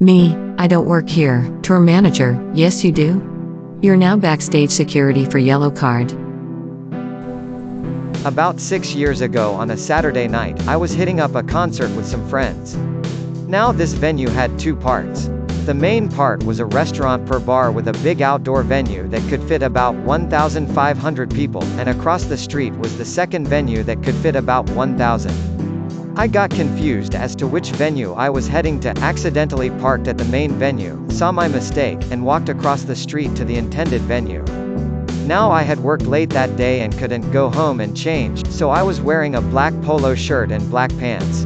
Me, I don't work here. Tour manager, yes you do? You're now backstage security for Yellowcard. About 6 years ago on a Saturday night, I was hitting up a concert with some friends. Now this venue had two parts. The main part was a restaurant per bar with a big outdoor venue that could fit about 1,500 people, and across the street was the second venue that could fit about 1,000. I got confused as to which venue I was heading to, accidentally parked at the main venue, saw my mistake, and walked across the street to the intended venue. Now I had worked late that day and couldn't go home and change, so I was wearing a black polo shirt and black pants.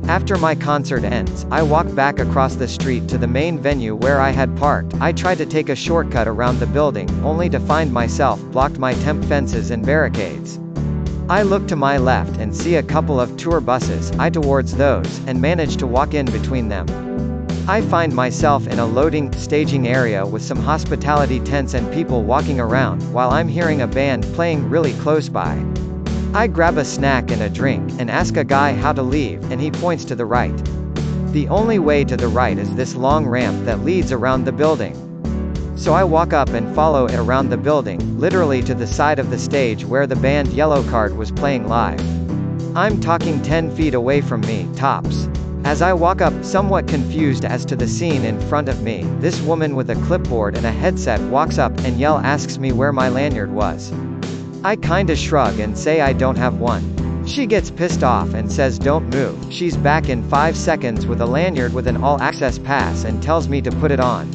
After my concert ends, I walk back across the street to the main venue where I had parked. I tried to take a shortcut around the building, only to find myself blocked by temp fences and barricades. I look to my left and see a couple of tour buses, I towards those, and manage to walk in between them. I find myself in a loading, staging area with some hospitality tents and people walking around, while I'm hearing a band playing really close by. I grab a snack and a drink, and ask a guy how to leave, and he points to the right. The only way to the right is this long ramp that leads around the building. So I walk up and follow it around the building, literally to the side of the stage where the band Yellowcard was playing live. I'm talking 10 feet away from me, tops. As I walk up, somewhat confused as to the scene in front of me, this woman with a clipboard and a headset walks up and asks me where my lanyard was. I kinda shrug and say I don't have one. She gets pissed off and says don't move. She's back in 5 seconds with a lanyard with an all-access pass and tells me to put it on.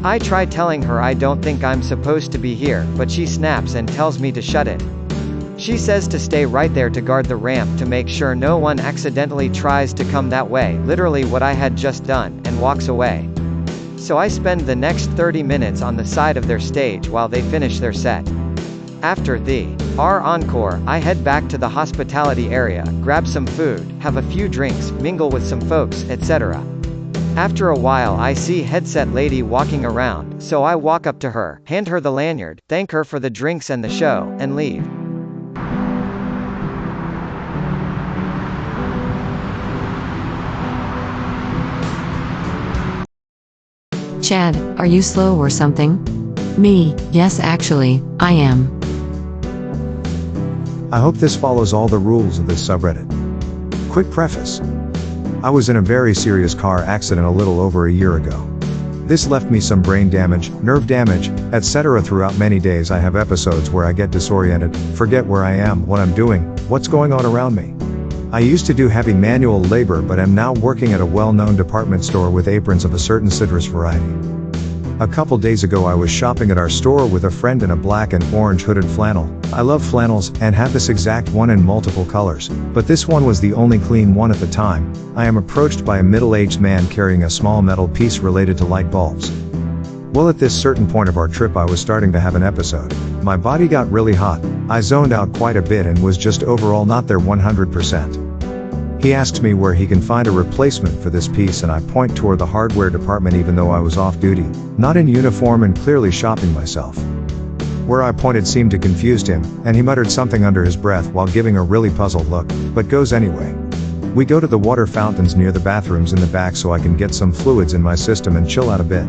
I try telling her I don't think I'm supposed to be here, but she snaps and tells me to shut it. She says to stay right there to guard the ramp to make sure no one accidentally tries to come that way, literally what I had just done, and walks away. So I spend the next 30 minutes on the side of their stage while they finish their set. After the encore, I head back to the hospitality area, grab some food, have a few drinks, mingle with some folks, etc. After a while I see headset lady walking around, so I walk up to her, hand her the lanyard, thank her for the drinks and the show, and leave. Chad, are you slow or something? Me, yes actually, I am. I hope this follows all the rules of this subreddit. Quick preface. I was in a very serious car accident a little over a year ago. This left me some brain damage, nerve damage, etc. Throughout many days I have episodes where I get disoriented, forget where I am, what I'm doing, what's going on around me. I used to do heavy manual labor but am now working at a well-known department store with aprons of a certain citrus variety. A couple days ago I was shopping at our store with a friend in a black and orange hooded flannel. I love flannels, and have this exact one in multiple colors, but this one was the only clean one at the time. I am approached by a middle-aged man carrying a small metal piece related to light bulbs. Well, at this certain point of our trip I was starting to have an episode. My body got really hot, I zoned out quite a bit and was just overall not there 100%. He asks me where he can find a replacement for this piece and I point toward the hardware department even though I was off duty, not in uniform and clearly shopping myself. Where I pointed seemed to confuse him, and he muttered something under his breath while giving a really puzzled look, but goes anyway. We go to the water fountains near the bathrooms in the back so I can get some fluids in my system and chill out a bit.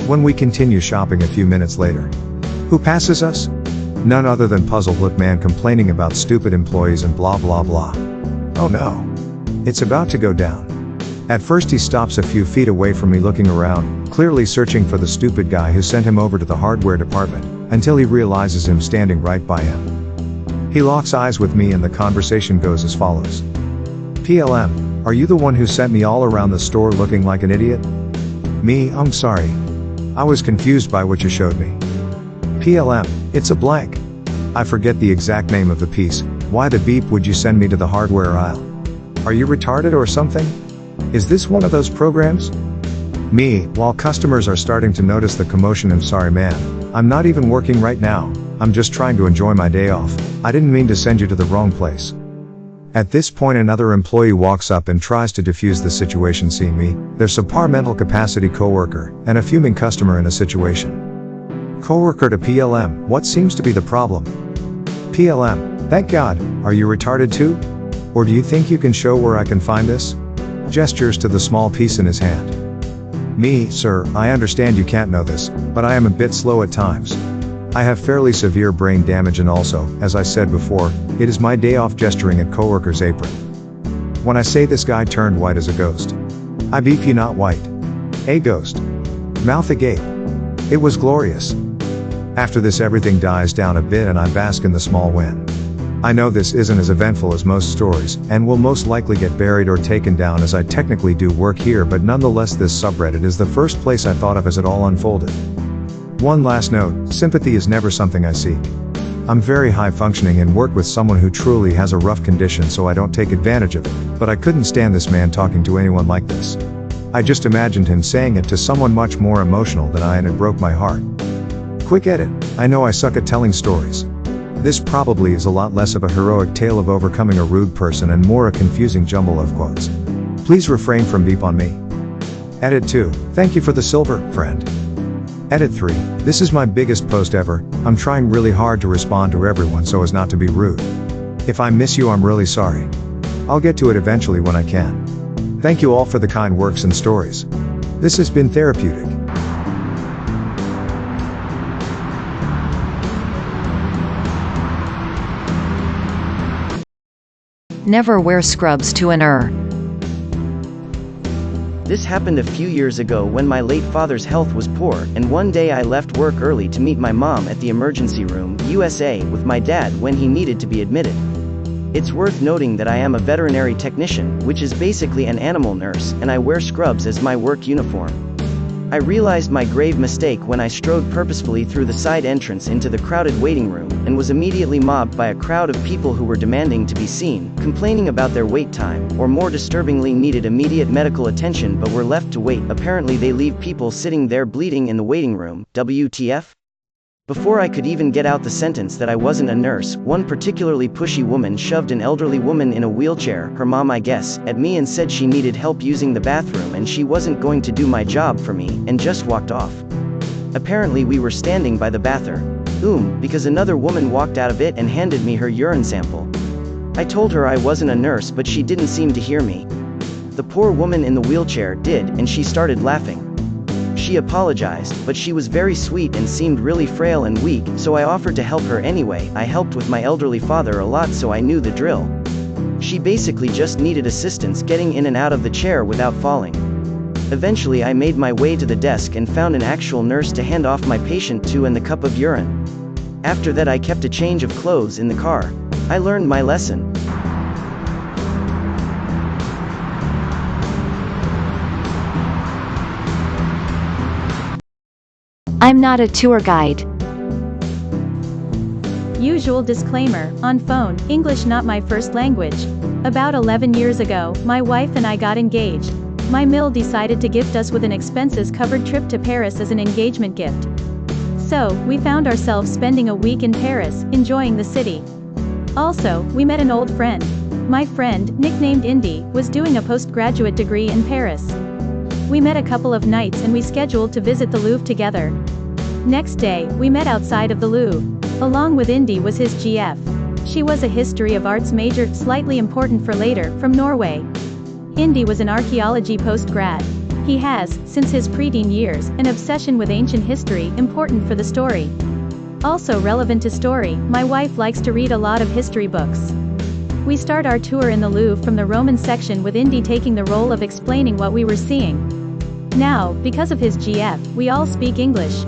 When we continue shopping a few minutes later, who passes us? None other than puzzled look man complaining about stupid employees and blah blah blah. Oh no. It's about to go down. At first he stops a few feet away from me looking around, clearly searching for the stupid guy who sent him over to the hardware department, until he realizes him standing right by him. He locks eyes with me and the conversation goes as follows. PLM, are you the one who sent me all around the store looking like an idiot? Me, I'm sorry. I was confused by what you showed me. PLM, it's a blank. I forget the exact name of the piece. Why the beep would you send me to the hardware aisle? Are you retarded or something? Is this one of those programs? Me, while customers are starting to notice the commotion, I'm sorry man, I'm not even working right now, I'm just trying to enjoy my day off. I didn't mean to send you to the wrong place. At this point another employee walks up and tries to defuse the situation. Seeing me, their subpar mental capacity coworker, and a fuming customer in a situation. Coworker to PLM, what seems to be the problem? PLM, thank God, are you retarded too? Or do you think you can show where I can find this? Gestures to the small piece in his hand. Me, sir, I understand you can't know this, but I am a bit slow at times. I have fairly severe brain damage and also, as I said before, it is my day off gesturing at coworker's apron. When I say this guy turned white as a ghost. I BP not white. A ghost. Mouth agape. It was glorious. After this everything dies down a bit and I bask in the small win. I know this isn't as eventful as most stories, and will most likely get buried or taken down as I technically do work here, but nonetheless this subreddit is the first place I thought of as it all unfolded. One last note, sympathy is never something I seek. I'm very high functioning and work with someone who truly has a rough condition, so I don't take advantage of it, but I couldn't stand this man talking to anyone like this. I just imagined him saying it to someone much more emotional than I, and it broke my heart. Quick edit, I know I suck at telling stories. This probably is a lot less of a heroic tale of overcoming a rude person and more a confusing jumble of quotes. Please refrain from beep on me. Edit 2, thank you for the silver, friend. Edit 3, this is my biggest post ever. I'm trying really hard to respond to everyone so as not to be rude. If I miss you, I'm really sorry. I'll get to it eventually when I can. Thank you all for the kind works and stories. This has been therapeutic. Never wear scrubs to an This happened a few years ago when my late father's health was poor, and one day I left work early to meet my mom at the emergency room, USA, with my dad when he needed to be admitted. It's worth noting that I am a veterinary technician, which is basically an animal nurse, and I wear scrubs as my work uniform. I realized my grave mistake when I strode purposefully through the side entrance into the crowded waiting room, and was immediately mobbed by a crowd of people who were demanding to be seen, complaining about their wait time, or more disturbingly needed immediate medical attention but were left to wait. Apparently they leave people sitting there bleeding in the waiting room. WTF? Before I could even get out the sentence that I wasn't a nurse, one particularly pushy woman shoved an elderly woman in a wheelchair, her mom I guess, at me and said she needed help using the bathroom and she wasn't going to do my job for me, and just walked off. Apparently we were standing by the bathroom, because another woman walked out of it and handed me her urine sample. I told her I wasn't a nurse but she didn't seem to hear me. The poor woman in the wheelchair did, and she started laughing. She apologized, but she was very sweet and seemed really frail and weak, so I offered to help her anyway. I helped with my elderly father a lot, so I knew the drill. She basically just needed assistance getting in and out of the chair without falling. Eventually I made my way to the desk and found an actual nurse to hand off my patient to and the cup of urine. After that I kept a change of clothes in the car. I learned my lesson. I'm not a tour guide. Usual disclaimer, on phone, English not my first language. About 11 years ago, my wife and I got engaged. My mill decided to gift us with an expenses-covered trip to Paris as an engagement gift. So, we found ourselves spending a week in Paris, enjoying the city. Also, we met an old friend. My friend, nicknamed Indy, was doing a postgraduate degree in Paris. We met a couple of nights and we scheduled to visit the Louvre together. Next day, we met outside of the Louvre. Along with Indy was his GF. She was a history of arts major, slightly important for later, from Norway. Indy was an archaeology post-grad. He has, since his preteen years, an obsession with ancient history, important for the story. Also relevant to story, my wife likes to read a lot of history books. We start our tour in the Louvre from the Roman section with Indy taking the role of explaining what we were seeing. Now, because of his GF, we all speak English.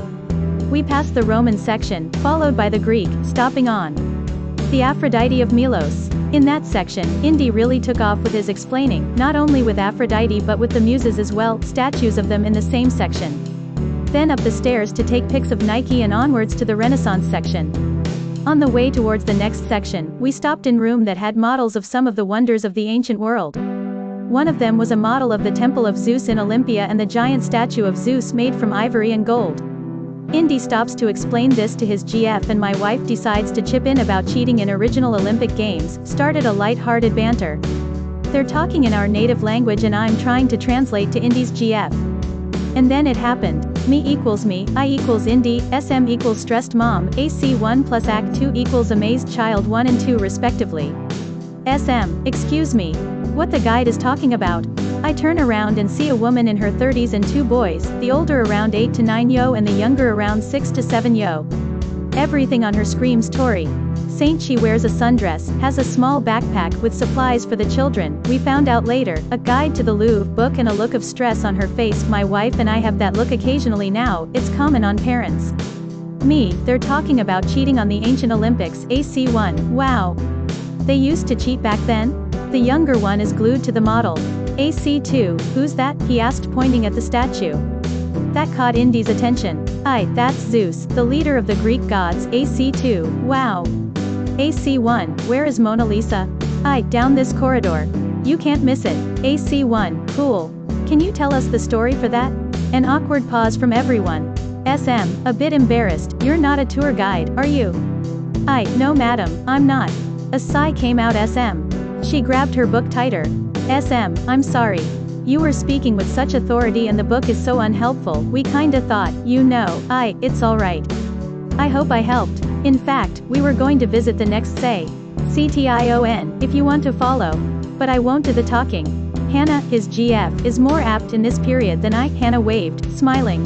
We pass the Roman section, followed by the Greek, stopping on the Aphrodite of Milos. In that section, Indy really took off with his explaining, not only with Aphrodite but with the muses as well, statues of them in the same section. Then up the stairs to take pics of Nike and onwards to the Renaissance section. On the way towards the next section, we stopped in room that had models of some of the wonders of the ancient world. One of them was a model of the Temple of Zeus in Olympia and the giant statue of Zeus made from ivory and gold. Indy stops to explain this to his GF and my wife decides to chip in about cheating in original Olympic Games, started a light-hearted banter. They're talking in our native language and I'm trying to translate to Indy's GF. And then it happened. Me equals me, I equals Indy, SM equals stressed mom, AC1 plus Act 2 equals amazed child 1 and 2 respectively. SM, excuse me. What the guide is talking about? I turn around and see a woman in her 30s and two boys, the older around 8 to 9 yo and the younger around 6 to 7 yo. Everything on her screams Tory. Saint. She wears a sundress, has a small backpack with supplies for the children, we found out later, a guide to the Louvre book and a look of stress on her face. My wife and I have that look occasionally now, it's common on parents. Me, they're talking about cheating on the ancient Olympics, AC1, wow. They used to cheat back then? The younger one is glued to the model. AC2, who's that? He asked pointing at the statue. That caught Indy's attention. That's Zeus, the leader of the Greek gods, AC2, wow. AC1, where is Mona Lisa? Down this corridor. You can't miss it. AC1, cool. Can you tell us the story for that? An awkward pause from everyone. SM, a bit embarrassed, you're not a tour guide, are you? No madam, I'm not. A sigh came out. SM. She grabbed her book tighter. SM, I'm sorry. You were speaking with such authority and the book is so unhelpful, we kinda thought, it's alright. I hope I helped. In fact, we were going to visit the next say. CTION, if you want to follow. But I won't do the talking. Hannah, his GF, is more apt in this period than I. Hannah waved, smiling.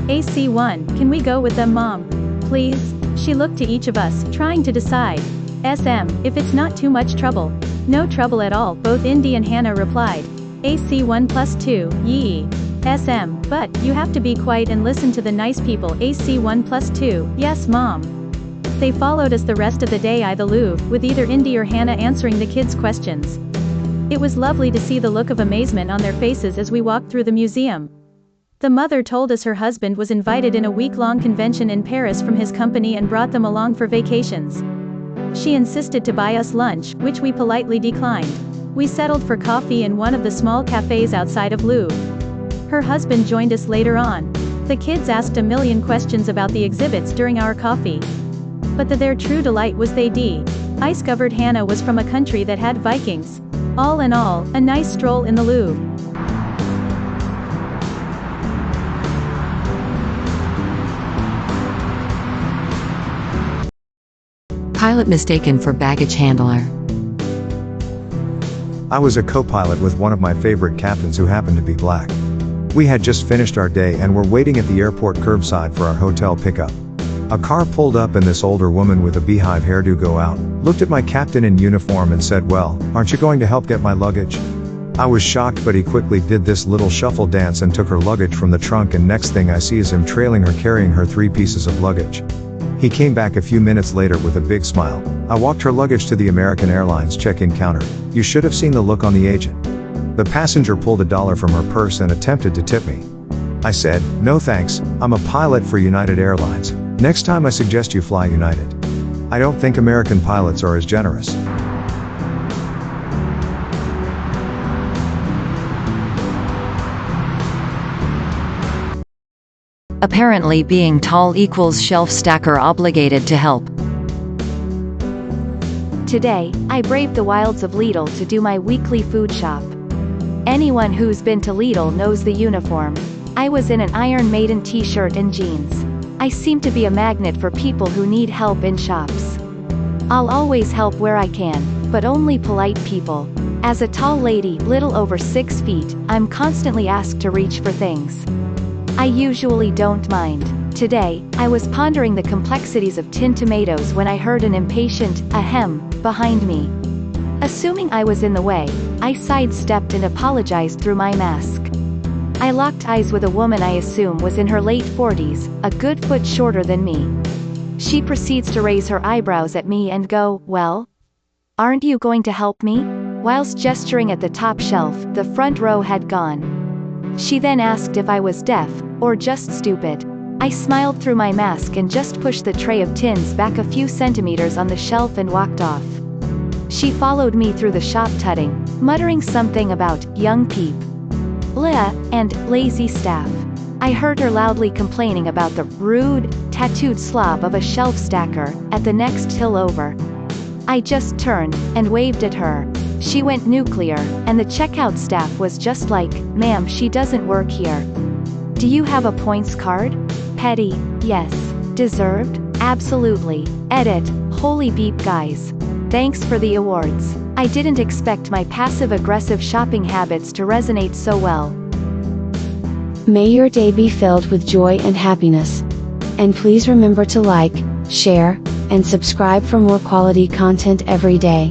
AC1, can we go with them, Mom? Please? She looked to each of us, trying to decide. SM, if it's not too much trouble. No trouble at all, both Indy and Hannah replied. AC1 plus 2, yee. SM, but, you have to be quiet and listen to the nice people. AC1 plus 2, yes Mom. They followed us the rest of the day the Louvre, with either Indy or Hannah answering the kids' questions. It was lovely to see the look of amazement on their faces as we walked through the museum. The mother told us her husband was invited in a week-long convention in Paris from his company and brought them along for vacations. She insisted to buy us lunch, which we politely declined. We settled for coffee in one of the small cafes outside of Louvre. Her husband joined us later on. The kids asked a million questions about the exhibits during our coffee. But their true delight was ice-covered Hannah was from a country that had Vikings. All in all, a nice stroll in the Louvre. Pilot mistaken for baggage handler. I was a co-pilot with one of my favorite captains who happened to be black. We had just finished our day and were waiting at the airport curbside for our hotel pickup. A car pulled up and this older woman with a beehive hairdo go out, looked at my captain in uniform and said, "Well, aren't you going to help get my luggage?" I was shocked, but he quickly did this little shuffle dance and took her luggage from the trunk, and next thing I see is him trailing her carrying her 3 pieces of luggage. He came back a few minutes later with a big smile. I walked her luggage to the American Airlines check-in counter. You should have seen the look on the agent. The passenger pulled $1 from her purse and attempted to tip me. I said, "No thanks, I'm a pilot for United Airlines. Next time I suggest you fly United. I don't think American pilots are as generous." Apparently being tall equals shelf stacker obligated to help. Today, I braved the wilds of Lidl to do my weekly food shop. Anyone who's been to Lidl knows the uniform. I was in an Iron Maiden t-shirt and jeans. I seem to be a magnet for people who need help in shops. I'll always help where I can, but only polite people. As a tall lady, little over 6 feet, I'm constantly asked to reach for things. I usually don't mind. Today, I was pondering the complexities of tinned tomatoes when I heard an impatient ahem behind me. Assuming I was in the way, I sidestepped and apologized through my mask. I locked eyes with a woman I assume was in her late 40s, a good foot shorter than me. She proceeds to raise her eyebrows at me and go, "Well? Aren't you going to help me?" Whilst gesturing at the top shelf, the front row had gone. She then asked if I was deaf, or just stupid. I smiled through my mask and just pushed the tray of tins back a few centimeters on the shelf and walked off. She followed me through the shop tutting, muttering something about young peep, bleh, and lazy staff. I heard her loudly complaining about the rude, tattooed slob of a shelf stacker at the next hill over. I just turned and waved at her. She went nuclear, and the checkout staff was just like, "Ma'am, she doesn't work here. Do you have a points card?" Petty, yes. Deserved? Absolutely. Edit, holy beep guys. Thanks for the awards. I didn't expect my passive-aggressive shopping habits to resonate so well. May your day be filled with joy and happiness. And please remember to like, share, and subscribe for more quality content every day.